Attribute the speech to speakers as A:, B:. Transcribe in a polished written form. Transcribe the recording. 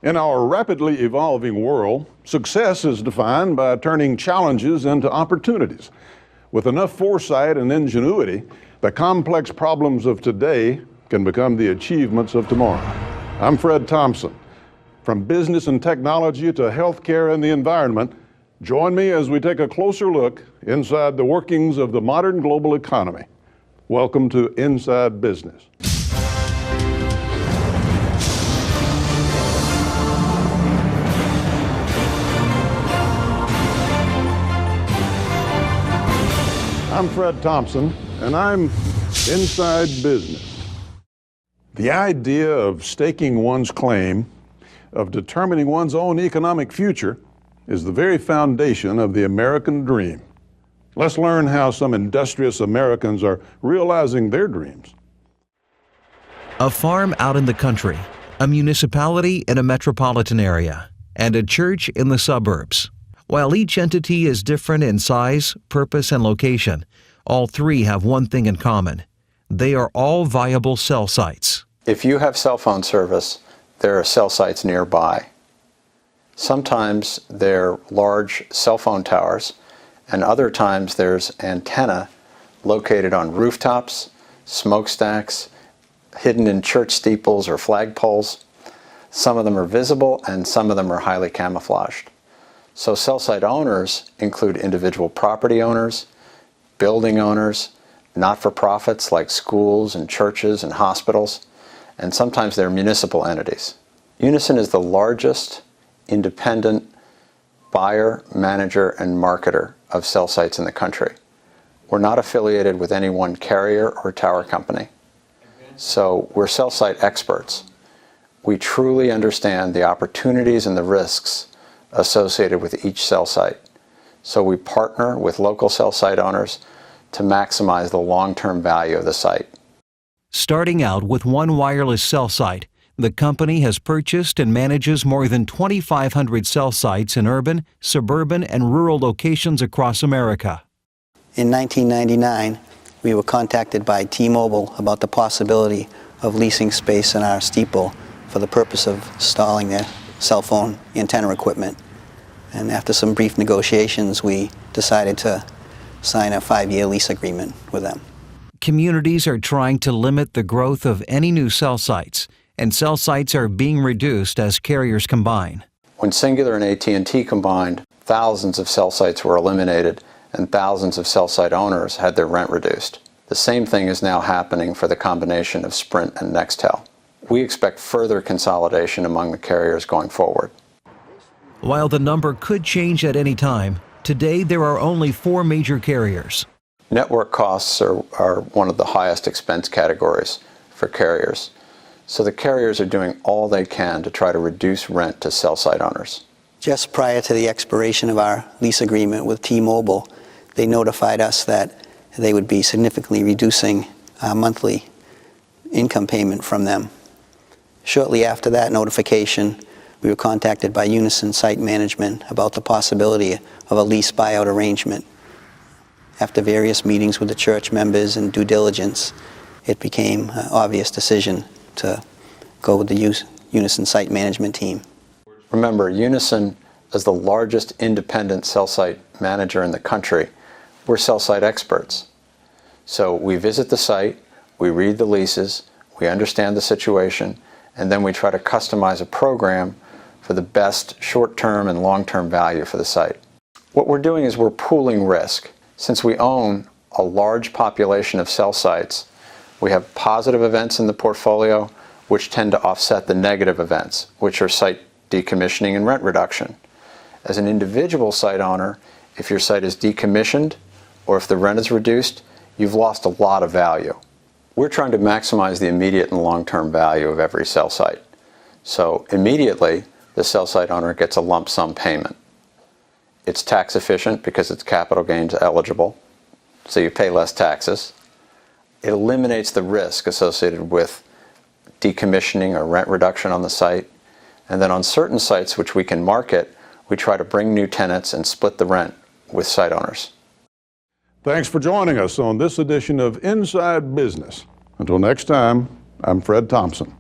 A: In our rapidly evolving world, success is defined by turning challenges into opportunities. With enough foresight and ingenuity, the complex problems of today can become the achievements of tomorrow. I'm Fred Thompson. From business and technology to healthcare and the environment, join me as we take a closer look inside the workings of the modern global economy. Welcome to Inside Business. I'm Fred Thompson, and I'm Inside Business. The idea of staking one's claim, of determining one's own economic future, is the very foundation of the American dream. Let's learn how some industrious Americans are realizing their dreams.
B: A farm out in the country, a municipality in a metropolitan area, and a church in the suburbs. While each entity is different in size, purpose, and location, all three have one thing in common. They are all viable cell sites.
C: If you have cell phone service, there are cell sites nearby. Sometimes they're large cell phone towers, and other times there's antenna located on rooftops, smokestacks, hidden in church steeples or flagpoles. Some of them are visible and some of them are highly camouflaged. So cell site owners include individual property owners, building owners, not-for-profits like schools and churches and hospitals, and sometimes they're municipal entities. Unison is the largest independent buyer, manager, and marketer of cell sites in the country. We're not affiliated with any one carrier or tower company. So we're cell site experts. We truly understand the opportunities and the risks associated with each cell site. So we partner with local cell site owners to maximize the long-term value of the site.
B: Starting out with one wireless cell site, the company has purchased and manages more than 2,500 cell sites in urban, suburban, and rural locations across America.
D: In 1999, we were contacted by T-Mobile about the possibility of leasing space in our steeple for the purpose of installing their cell phone antenna equipment. And after some brief negotiations, we decided to sign a 5-year lease agreement with them.
B: Communities are trying to limit the growth of any new cell sites, and cell sites are being reduced as carriers combine.
C: When Singular and AT&T combined, thousands of cell sites were eliminated and thousands of cell site owners had their rent reduced. The same thing is now happening for the combination of Sprint and Nextel. We expect further consolidation among the carriers going forward.
B: While the number could change at any time, today there are only 4 major carriers.
C: Network costs are one of the highest expense categories for carriers. So the carriers are doing all they can to try to reduce rent to cell site owners.
D: Just prior to the expiration of our lease agreement with T-Mobile, they notified us that they would be significantly reducing our monthly income payment from them. Shortly after that notification, we were contacted by Unison Site Management about the possibility of a lease buyout arrangement. After various meetings with the church members and due diligence, it became an obvious decision to go with the Unison Site Management team.
C: Remember, Unison is the largest independent cell site manager in the country. We're cell site experts. So we visit the site, we read the leases, we understand the situation, and then we try to customize a program for the best short-term and long-term value for the site. What we're doing is we're pooling risk. Since we own a large population of cell sites, we have positive events in the portfolio which tend to offset the negative events, which are site decommissioning and rent reduction. As an individual site owner, if your site is decommissioned or if the rent is reduced, you've lost a lot of value. We're trying to maximize the immediate and long-term value of every cell site. So immediately, the cell site owner gets a lump sum payment. It's tax efficient because it's capital gains eligible, so you pay less taxes. It eliminates the risk associated with decommissioning or rent reduction on the site. And then on certain sites which we can market, we try to bring new tenants and split the rent with site owners.
A: Thanks for joining us on this edition of Inside Business. Until next time, I'm Fred Thompson.